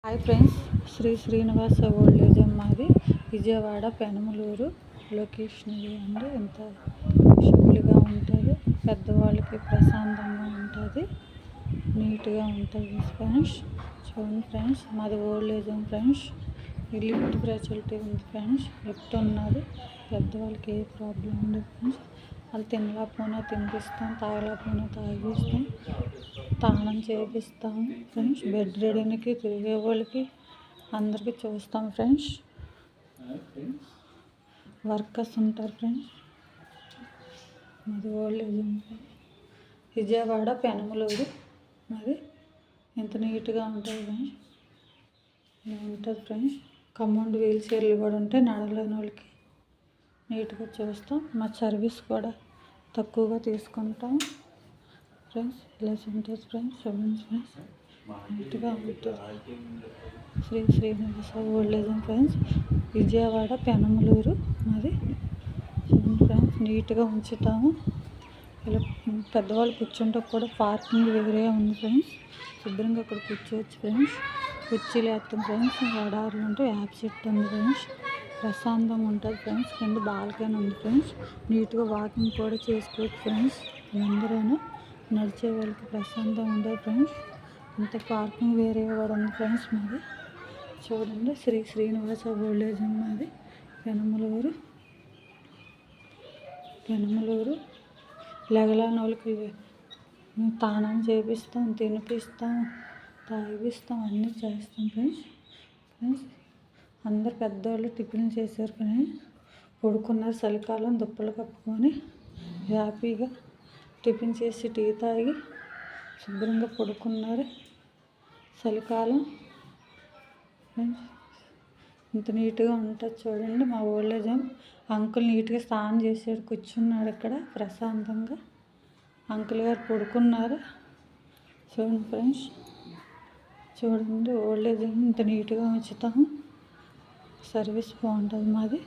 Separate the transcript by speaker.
Speaker 1: Hi friends, Shri Srinivasa old age home మాది Vijayawada Penamaluru location ఇది అండి. ఎంత సింపుల్గా ఉంటుంది, పెద్దవాళ్ళకి ప్రశాంతంగా ఉంటుంది, నీట్గా ఉంటుంది ఫ్రెండ్స్. చూడండి ఫ్రెండ్స్, మాది ఓల్డ్ ఏజ్ హోమ్ ఫ్రెండ్స్. ఈ లిఫ్ట్ ఫెసిలిటీ ఉంది ఫ్రెండ్స్, లిఫ్ట్ ఉన్నది. పెద్దవాళ్ళకి ఏ ప్రాబ్లం ఉండదు ఫ్రెండ్స్. వాళ్ళు తినలేకపోయినా తినిపిస్తాం, తాగలేకపోయినా తాగిస్తాం, స్నానం చేపిస్తాము ఫ్రెండ్స్. బెడ్ రెడీకి తిరిగే వాళ్ళకి అందరికీ చూస్తాం ఫ్రెండ్స్. వర్కర్స్ ఉంటారు ఫ్రెండ్స్. మాది old age home Vijayawada Penamaluru. మాది ఎంత నీట్గా ఉంటుంది ఫ్రెండ్స్, ఇలా ఉంటుంది ఫ్రెండ్స్. కమౌండ్ వీల్ చైర్లు కూడా ఉంటాయి, నడలేని వాళ్ళకి నీట్గా చూస్తాం. మా సర్వీస్ కూడా తక్కువగా తీసుకుంటాం ఫ్రెండ్స్. ఇలా ఉంటుంది ఫ్రెండ్స్. చూడండి ఫ్రెండ్స్, నీట్గా ఉంటుంది. Shri Srinivasa old age home friends, Vijayawada Penamaluru. మాది చూడండి ఫ్రెండ్స్, నీట్గా ఉంచుతాము. ఇలా పెద్దవాళ్ళు కూర్చుంటే కూడా పార్కింగ్ వేరే ఉంది ఫ్రెండ్స్. శుభ్రంగా అక్కడ కూర్చోవచ్చు ఫ్రెండ్స్. కుర్చీలు వేస్తాం ఫ్రెండ్స్. వడారులు ఉంటే యాప్ సెట్ ఉంది ఫ్రెండ్స్. ప్రశాంతంగా ఉంటుంది ఫ్రెండ్స్. కింద బాల్కనీ ఉంది ఫ్రెండ్స్. నీట్గా వాకింగ్ కూడా చేసుకోవచ్చు ఫ్రెండ్స్. అందరైనా నడిచే వాళ్ళకి ప్రశాంతంగా ఉంటుంది ఫ్రెండ్స్. ఇంత పార్కింగ్ వేరే కూడా ఉంది ఫ్రెండ్స్. మాది చూడండి, Shri Srinivasa old age home మాది పెనమలూరు. లెగలేని వాళ్ళకి స్నానం చేపిస్తాం, తినిపిస్తాం, తాగిపిస్తాం, అన్నీ చేస్తాం ఫ్రెండ్స్. అందరు పెద్దవాళ్ళు టిఫిన్ చేశారు ఫ్రెండ్స్. పడుకున్నారు, చలికాలం దుప్పలు కప్పుకొని హ్యాపీగా టిఫిన్ చేసి టీ తాగి శుభ్రంగా పడుకున్నారు. చలికాలం ఫ్రెండ్స్, ఇంత నీట్గా ఉంటుంది చూడండి మా ఓల్డ్ ఏజ్ హోమ్. అంకుల్ నీట్గా స్నానం చేసాడు, కూర్చున్నాడు ఇక్కడ ప్రశాంతంగా. అంకుల్ గారు పడుకున్నారు. చూడండి ఫ్రెండ్స్, చూడండి ఓల్డ్ ఏజ్ హోమ్ ఇంత నీట్గా ఉంచుతాము. సర్వీస్ బాగుంటుంది మాది.